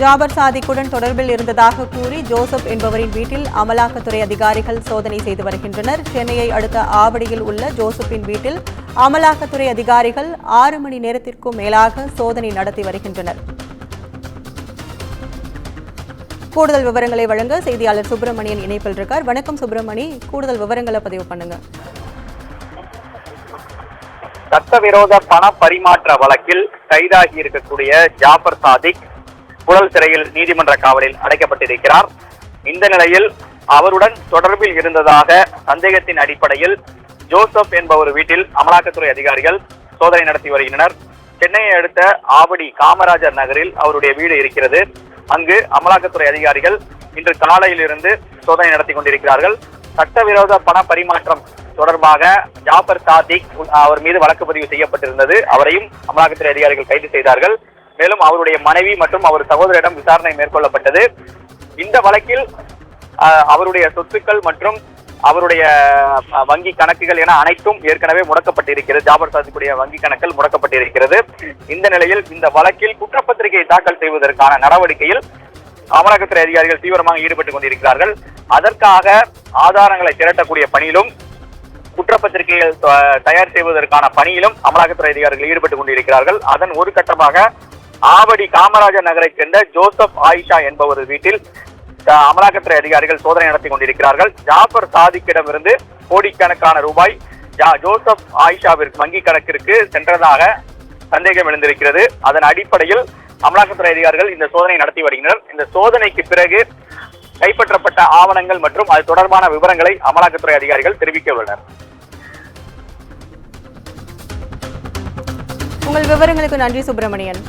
ஜாபர் சாதிக்குடன் தொடர்பில் இருந்ததாக கூறி ஜோசப் என்பவரின் வீட்டில் அமலாக்கத்துறை அதிகாரிகள் சோதனை செய்து வருகின்றனர். சென்னையை அடுத்த ஆவடியில் உள்ள ஜோசப்பின் வீட்டில் அமலாக்கத்துறை அதிகாரிகள் 6 மணி நேரத்திற்கும் மேலாக சோதனை நடத்தி வருகின்றனர். கூடுதல் விவரங்களை வழங்க செய்தியாளர் சுப்பிரமணியன் இணைப்பில் இருக்கார். வணக்கம் சுப்பிரமணி, கூடுதல் விவரங்களை பதிவு பண்ணுங்க. சட்டவிரோத பண பரிமாற்ற வழக்கில் கைதாகி இருக்கக்கூடிய ஜாபர் சாதிக் புழல் சிறையில் நீதிமன்ற காவலில் அடைக்கப்பட்டிருக்கிறார். இந்த நிலையில் அவருடன் தொடர்பில் இருந்ததாக சந்தேகத்தின் அடிப்படையில் ஜோசப் என்பவர் வீட்டில் அமலாக்கத்துறை அதிகாரிகள் சோதனை நடத்தி வருகின்றனர். சென்னையை அடுத்த ஆவடி காமராஜர் நகரில் அவருடைய வீடு இருக்கிறது. அங்கு அமலாக்கத்துறை அதிகாரிகள் இன்று காலையிலிருந்து சோதனை நடத்தி கொண்டிருக்கிறார்கள். சட்டவிரோத பண பரிமாற்றம் தொடர்பாக ஜாபர் சாதிக் அவர் மீது வழக்கு பதிவு செய்யப்பட்டிருந்தது. அவரையும் அமலாக்கத்துறை அதிகாரிகள் கைது செய்தார்கள். மேலும் அவருடைய மனைவி மற்றும் அவர் சகோதரிடம் விசாரணை மேற்கொள்ளப்பட்டது. இந்த வழக்கில் அவருடைய சொத்துக்கள் மற்றும் அவருடைய வங்கி கணக்குகள் என அனைத்தும் ஏற்கனவே முடக்கப்பட்டிருக்கிறது. ஜாபர் சாதிக்குடைய வங்கி கணக்குகள் முடக்கப்பட்டிருக்கிறது. இந்த நிலையில் இந்த வழக்கில் குற்றப்பத்திரிகை தாக்கல் செய்வதற்கான நடவடிக்கையில் அமலாக்கத்துறை அதிகாரிகள் தீவிரமாக ஈடுபட்டுக் கொண்டிருக்கிறார்கள். அதற்காக ஆதாரங்களை திரட்டக்கூடிய பணியிலும் குற்றப்பத்திரிகைகள் தயார் செய்வதற்கான பணியிலும் அமலாக்கத்துறை அதிகாரிகள் ஈடுபட்டுக் கொண்டிருக்கிறார்கள். அதன் ஒரு கட்டமாக ஆவடி காமராஜர் நகரைச் சேர்ந்த ஜோசப் ஆயிஷா என்பவர் வீட்டில் அமலாக்கத்துறை அதிகாரிகள் சோதனை நடத்தி கொண்டிருக்கிறார்கள். ஜாபர் சாதிக்கிடமிருந்து கோடிக்கணக்கான ரூபாய் ஜோசப் ஆயிஷாவிற்கு வங்கி கணக்கிற்கு சென்றதாக சந்தேகம் எழுந்திருக்கிறது. அதன் அடிப்படையில் அமலாக்கத்துறை அதிகாரிகள் இந்த சோதனை நடத்தி வருகின்றனர். இந்த சோதனைக்கு பிறகு கைப்பற்றப்பட்ட ஆவணங்கள் மற்றும் அது தொடர்பான விவரங்களை அமலாக்கத்துறை அதிகாரிகள் தெரிவிக்க உள்ளனர். உங்கள் விவரங்களுக்கு நன்றி சுப்பிரமணியன்.